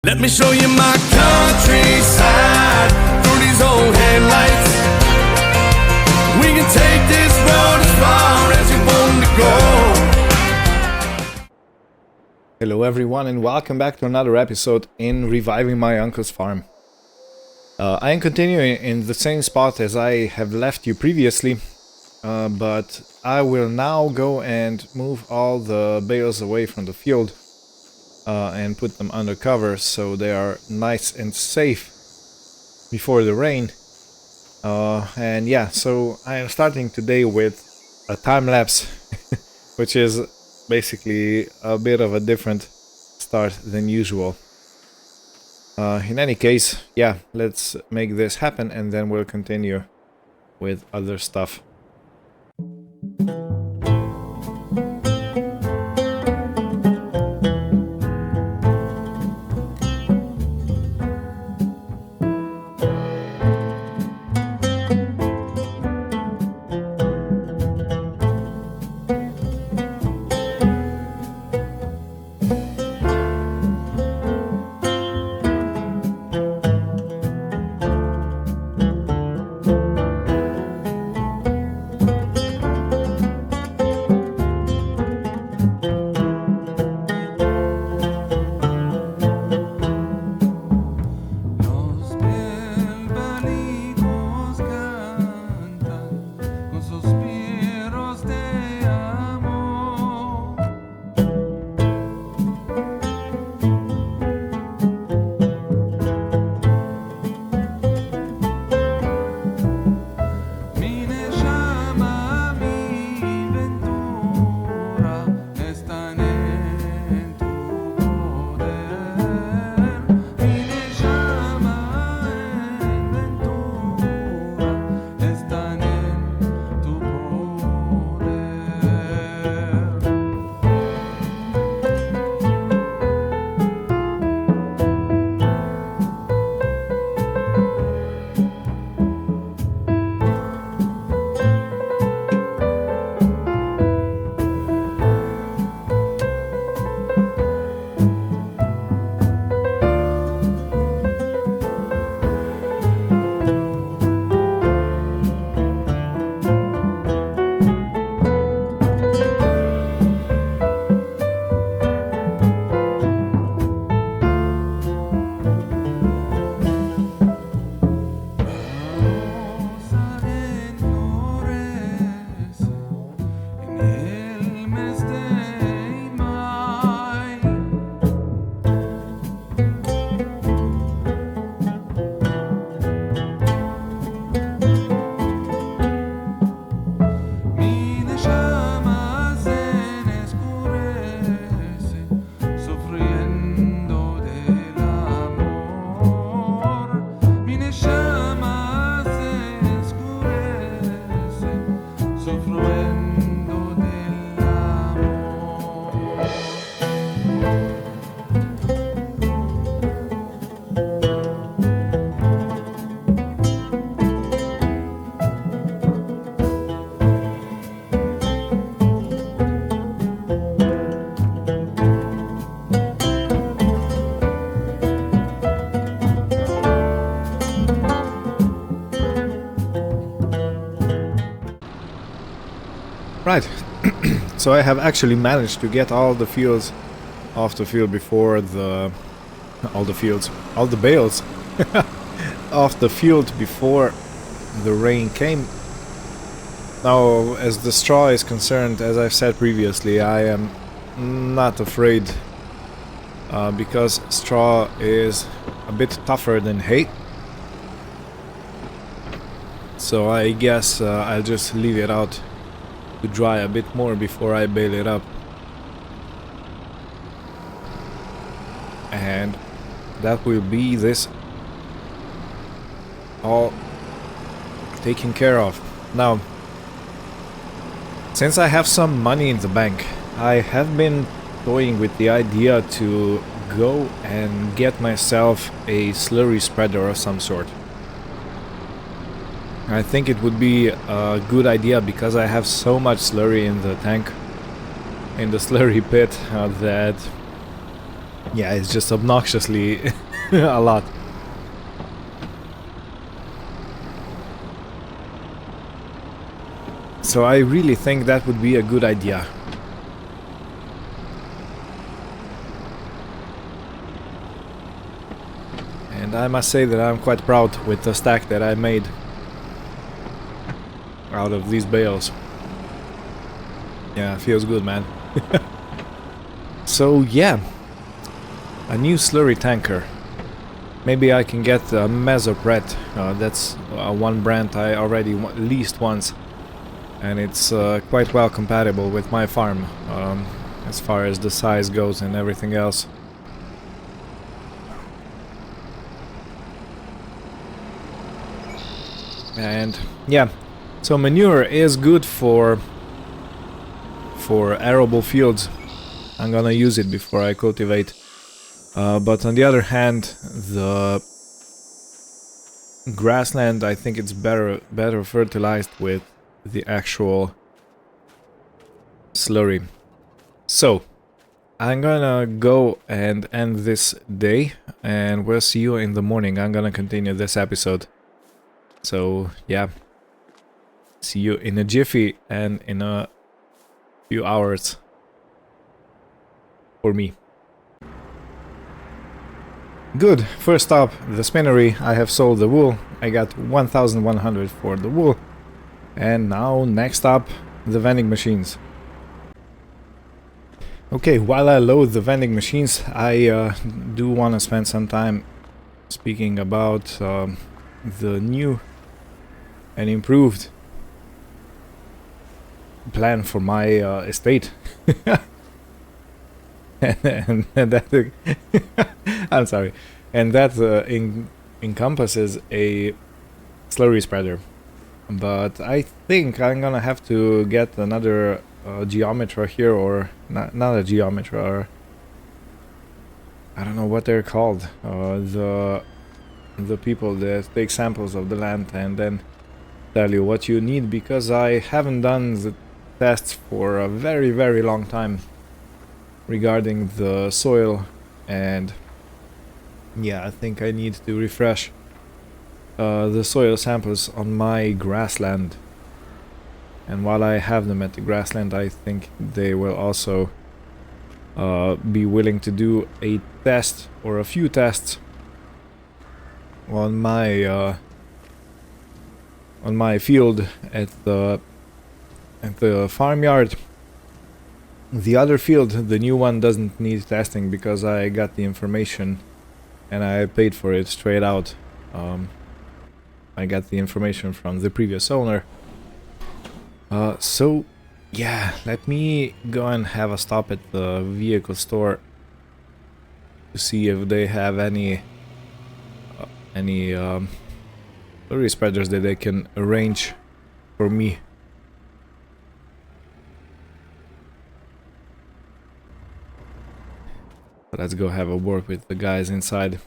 Let me show you my countryside through these old headlights. We can take this road as far as you want to go. Hello everyone and welcome back to another episode in Reviving My Uncle's Farm. I am continuing in the same spot as I have left you previously, but I will now go and move all the bales away from the field. And put them under cover so they are nice and safe before the rain. And yeah, so I am starting today with a time lapse, which is basically a bit of a different start than usual. In any case, yeah, let's make this happen and then we'll continue with other stuff. Right, so I have actually managed to get all the fields off the field before all the bales off the field before the rain came. Now, as the straw is concerned, as I've said previously, I am not afraid because straw is a bit tougher than hay. So I guess I'll just leave it out to dry a bit more before I bale it up, and that will be this all taken care of. Now, since I have some money in the bank, I have been toying with the idea to go and get myself a slurry spreader of some sort. I think it would be a good idea because I have so much slurry in the tank, in the slurry pit, that Yeah, it's just obnoxiously a lot. So I really think that would be a good idea. And I must say that I'm quite proud with the stack that I made out of these bales. Yeah, feels good, man. So yeah, a new slurry tanker. Maybe I can get a Mesopret. That's one brand I already leased once, and it's quite well compatible with my farm as far as the size goes and everything else. And yeah, so manure is good for arable fields. I'm gonna use it before I cultivate. But on the other hand, the grassland, I think it's better fertilized with the actual slurry. So I'm gonna go and end this day, and we'll see you in the morning. I'm gonna continue this episode. So yeah, see you in a jiffy and in a few hours for me. Good, first up, the spinnery. I have sold the wool. I got 1,100 for the wool. And now, next up, the vending machines. Okay, while I load the vending machines, I do want to spend some time speaking about the new and improved plan for my estate. and that I'm sorry, and that encompasses a slurry spreader, but I think I'm gonna have to get another geometra here, or not a geometra, or I don't know what they're called, the people that take samples of the land and then tell you what you need, because I haven't done the tests for a very long time regarding the soil, and yeah, I think I need to refresh the soil samples on my grassland. And while I have them at the grassland, I think they will also be willing to do a test or a few tests on my field at the farmyard. The other field, the new one, doesn't need testing because I got the information and I paid for it straight out. I got the information from the previous owner. So yeah, let me go and have a stop at the vehicle store to see if they have any slurry spreaders that they can arrange for me. Let's go have a word with the guys inside.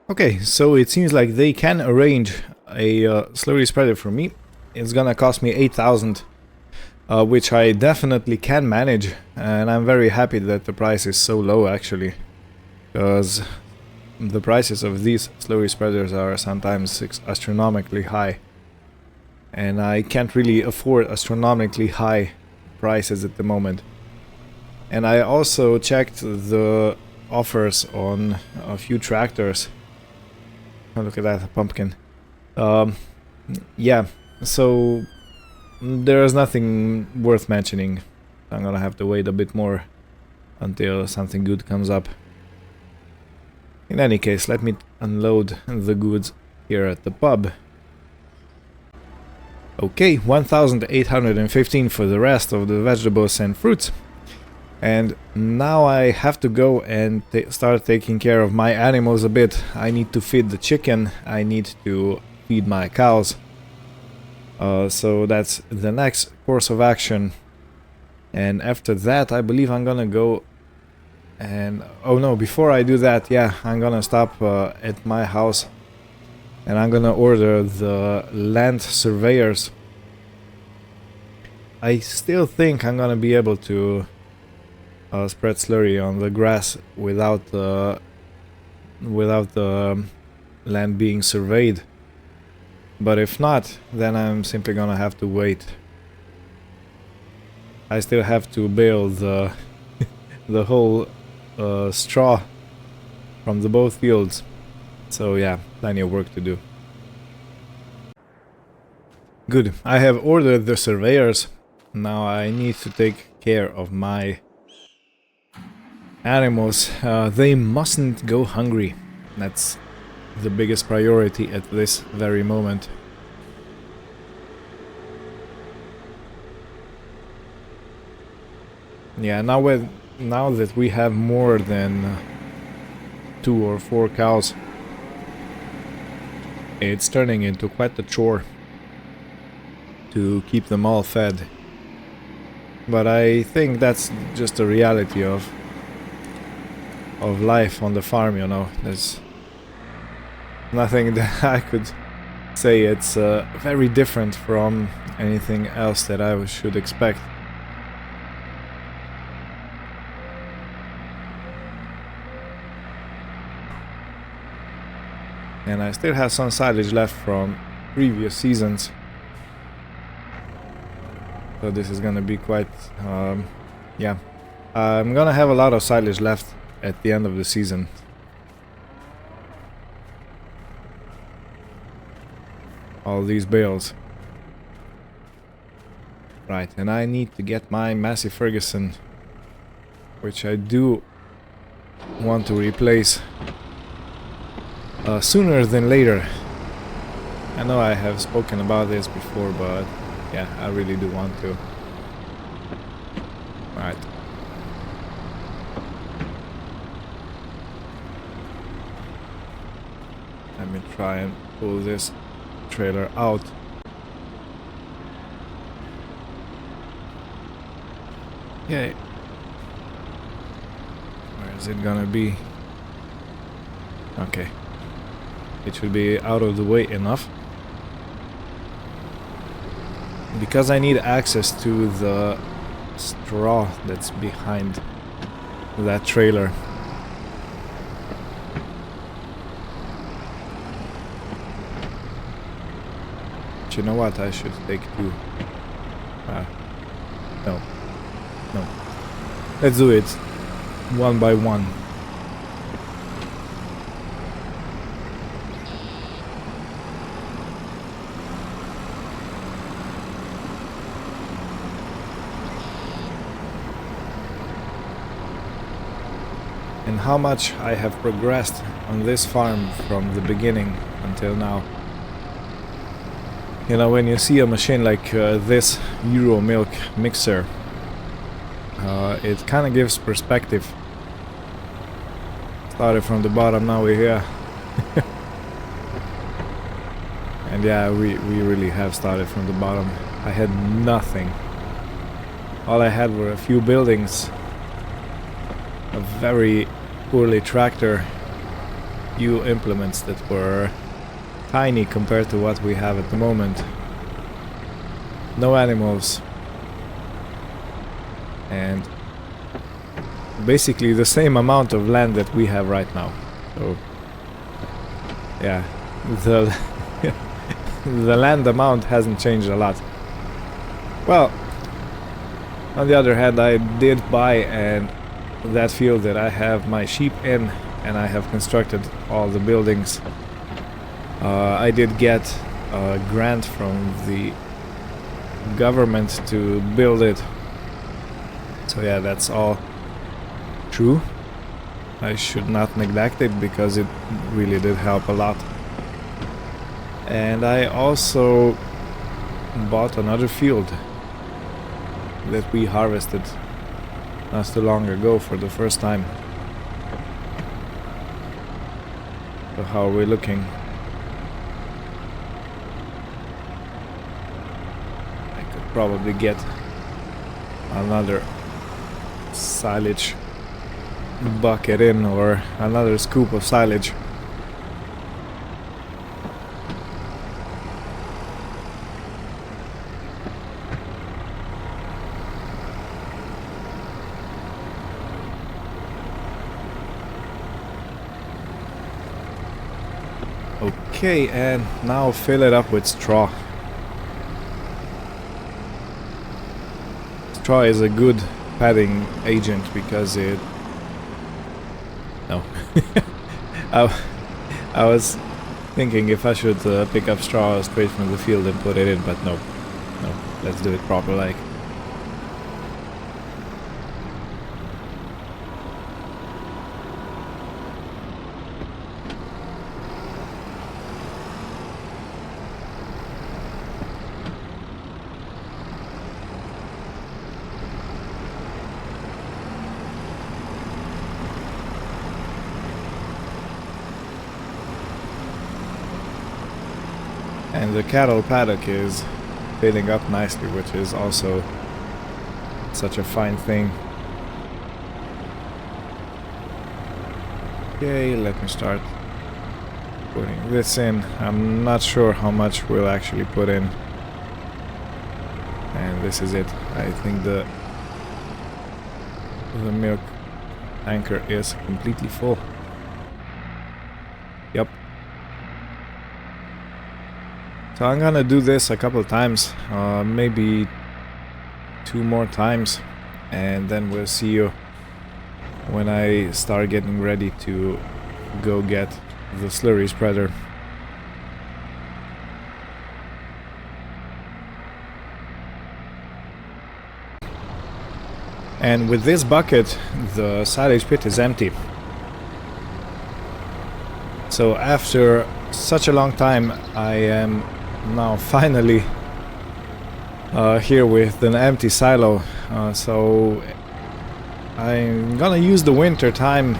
Okay, so it seems like they can arrange a slurry spreader for me. It's gonna cost me 8,000, which I definitely can manage, and I'm very happy that the price is so low actually, because the prices of these slurry spreaders are sometimes astronomically high, and I can't really afford astronomically high prices at the moment. And I also checked the offers on a few tractors. Oh, look at that, a pumpkin. Yeah, so there is nothing worth mentioning. I'm gonna have to wait a bit more until something good comes up. In any case, let me unload the goods here at the pub. Okay, 1,815 for the rest of the vegetables and fruits. And now I have to go and start taking care of my animals a bit. I need to feed the chicken, I need to feed my cows. So that's the next course of action. And after that, I believe I'm gonna go and... oh no, before I do that, yeah, I'm gonna stop at my house. And I'm gonna order the land surveyors. I still think I'm gonna be able to spread slurry on the grass without the land being surveyed. But if not, then I'm simply gonna have to wait. I still have to bale the the whole straw from the both fields. So yeah, plenty of work to do. Good, I have ordered the surveyors. Now I need to take care of my animals. They mustn't go hungry. That's the biggest priority at this very moment. Yeah, now that we have more than 2 or 4 cows, it's turning into quite a chore to keep them all fed. But I think that's just a reality of life on the farm, you know. There's nothing that I could say it's very different from anything else that I should expect. And I still have some silage left from previous seasons. So this is gonna be quite, yeah. I'm gonna have a lot of silage left at the end of the season. All these bales. Right, and I need to get my Massey Ferguson, which I do want to replace sooner than later. I know I have spoken about this before, but yeah, I really do want to. Right. Let me try and pull this trailer out. Okay. Where is it gonna be? Okay. It should be out of the way enough. Because I need access to the straw that's behind that trailer. But you know what? I should take 2. No. No. Let's do it one by one. And how much I have progressed on this farm from the beginning until now. You know, when you see a machine like this Euro milk mixer, it kind of gives perspective. Started from the bottom, now we're here. And yeah, we really have started from the bottom. I had nothing. All I had were a few buildings, a very poorly tractor, few implements that were tiny compared to what we have at the moment. No animals. And basically the same amount of land that we have right now. So yeah, the the land amount hasn't changed a lot. Well, on the other hand, I did buy that field that I have my sheep in, and I have constructed all the buildings. I did get a grant from the government to build it. So yeah, that's all true. I should not neglect it because it really did help a lot. And I also bought another field that we harvested not too long ago for the first time. So how are we looking? I could probably get another silage bucket in, or another scoop of silage. Okay, and now fill it up with straw. Straw is a good padding agent because it... No. I was thinking if I should pick up straw straight from the field and put it in, but no. No, let's do it proper like. And the cattle paddock is filling up nicely, which is also such a fine thing. Okay, let me start putting this in. I'm not sure how much we'll actually put in. And this is it. I think the milk tanker is completely full. Yep. So I'm gonna do this a couple of times, maybe 2 more times, and then we'll see you when I start getting ready to go get the slurry spreader. And with this bucket, the silage pit is empty. So after such a long time, I am now finally here with an empty silo, so I'm gonna use the winter time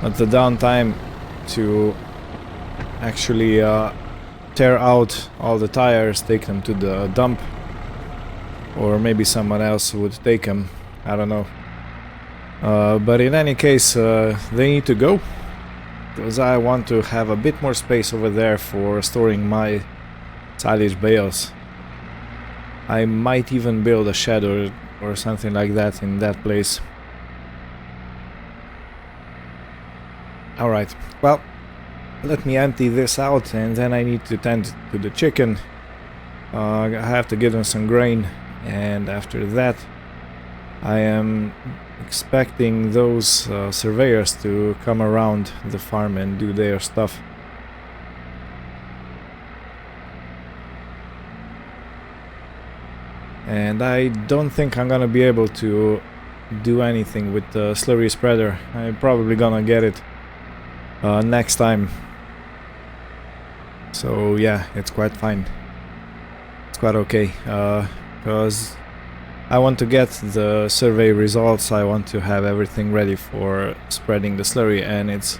at the downtime to actually tear out all the tires, take them to the dump, or maybe someone else would take them, I don't know, but in any case they need to go, because I want to have a bit more space over there for storing my silage bales. I might even build a shed or something like that in that place. Alright, well, let me empty this out, and then I need to tend to the chicken. I have to give them some grain, and after that I am expecting those surveyors to come around the farm and do their stuff. And I don't think I'm gonna be able to do anything with the slurry spreader. I'm probably gonna get it next time. So yeah, it's quite fine. It's quite okay, because I want to get the survey results. I want to have everything ready for spreading the slurry, and it's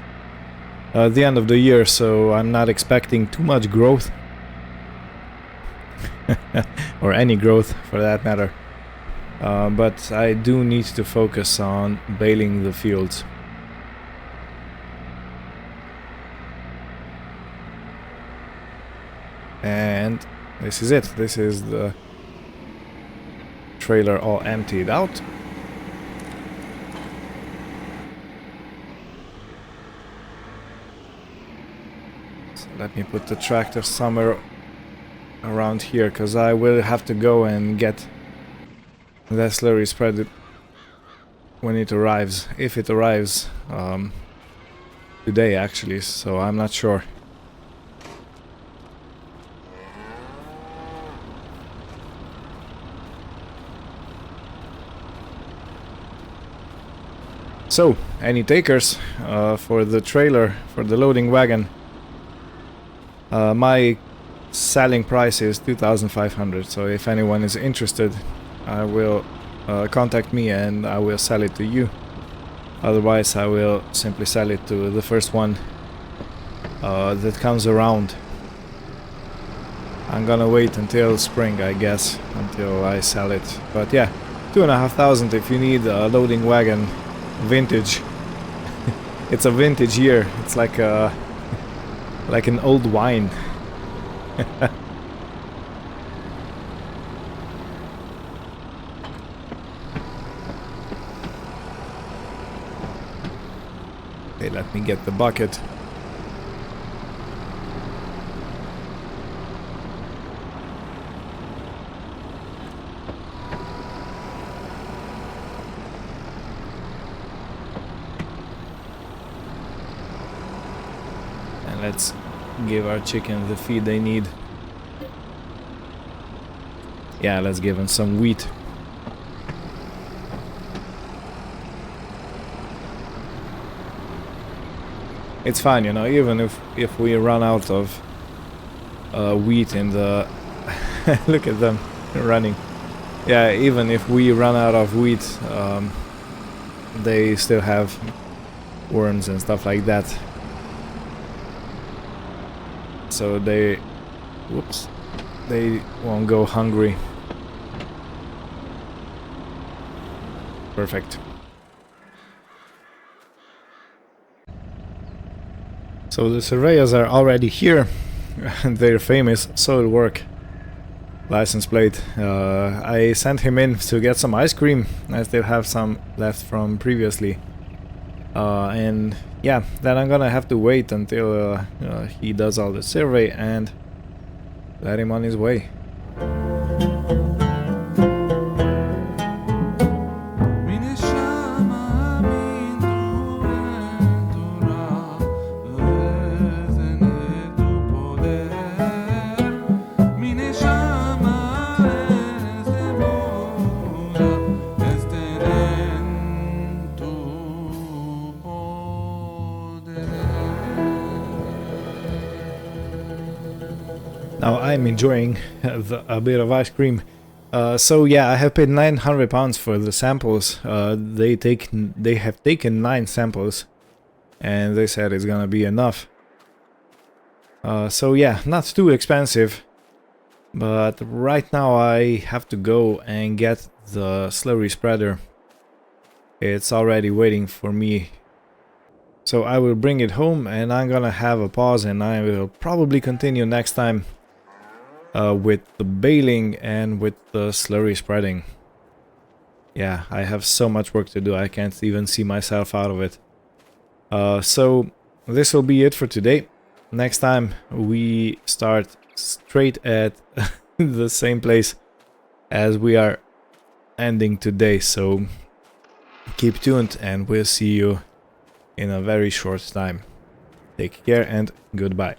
the end of the year, so I'm not expecting too much growth. Or any growth for that matter, but I do need to focus on baling the fields. And this is it. This is the trailer all emptied out. So let me put the tractor somewhere around here, because I will have to go and get that slurry spread when it arrives, if it arrives today actually, so I'm not sure. So, any takers for the trailer, for the loading wagon? My selling price is 2,500, so if anyone is interested, I will contact me and I will sell it to you. Otherwise I will simply sell it to the first one that comes around. I'm gonna wait until spring, I guess, until I sell it. But yeah, 2,500 if you need a loading wagon, vintage. It's a vintage year. It's like an old wine. Okay, let me get the bucket. And let's give our chicken the feed they need. Yeah, let's give them some wheat. It's fine, you know, even if we run out of wheat in the... Look at them running. Yeah, even if we run out of wheat, they still have worms and stuff like that. So they... Whoops. They won't go hungry. Perfect. So the surveyors are already here. They're famous, so it'll work. License plate. I sent him in to get some ice cream. I still have some left from previously. And yeah, then I'm gonna have to wait until he does all the survey and let him on his way. Now I'm enjoying a bit of ice cream. So yeah, I have paid £900 for the samples. They have taken 9 samples, and they said it's gonna be enough. So yeah, not too expensive. But right now I have to go and get the slurry spreader. It's already waiting for me. So I will bring it home, and I'm gonna have a pause, and I will probably continue next time. With the baling and with the slurry spreading. Yeah, I have so much work to do, I can't even see myself out of it. So this will be it for today. Next time we start straight at the same place as we are ending today. So keep tuned, and we'll see you in a very short time. Take care and goodbye.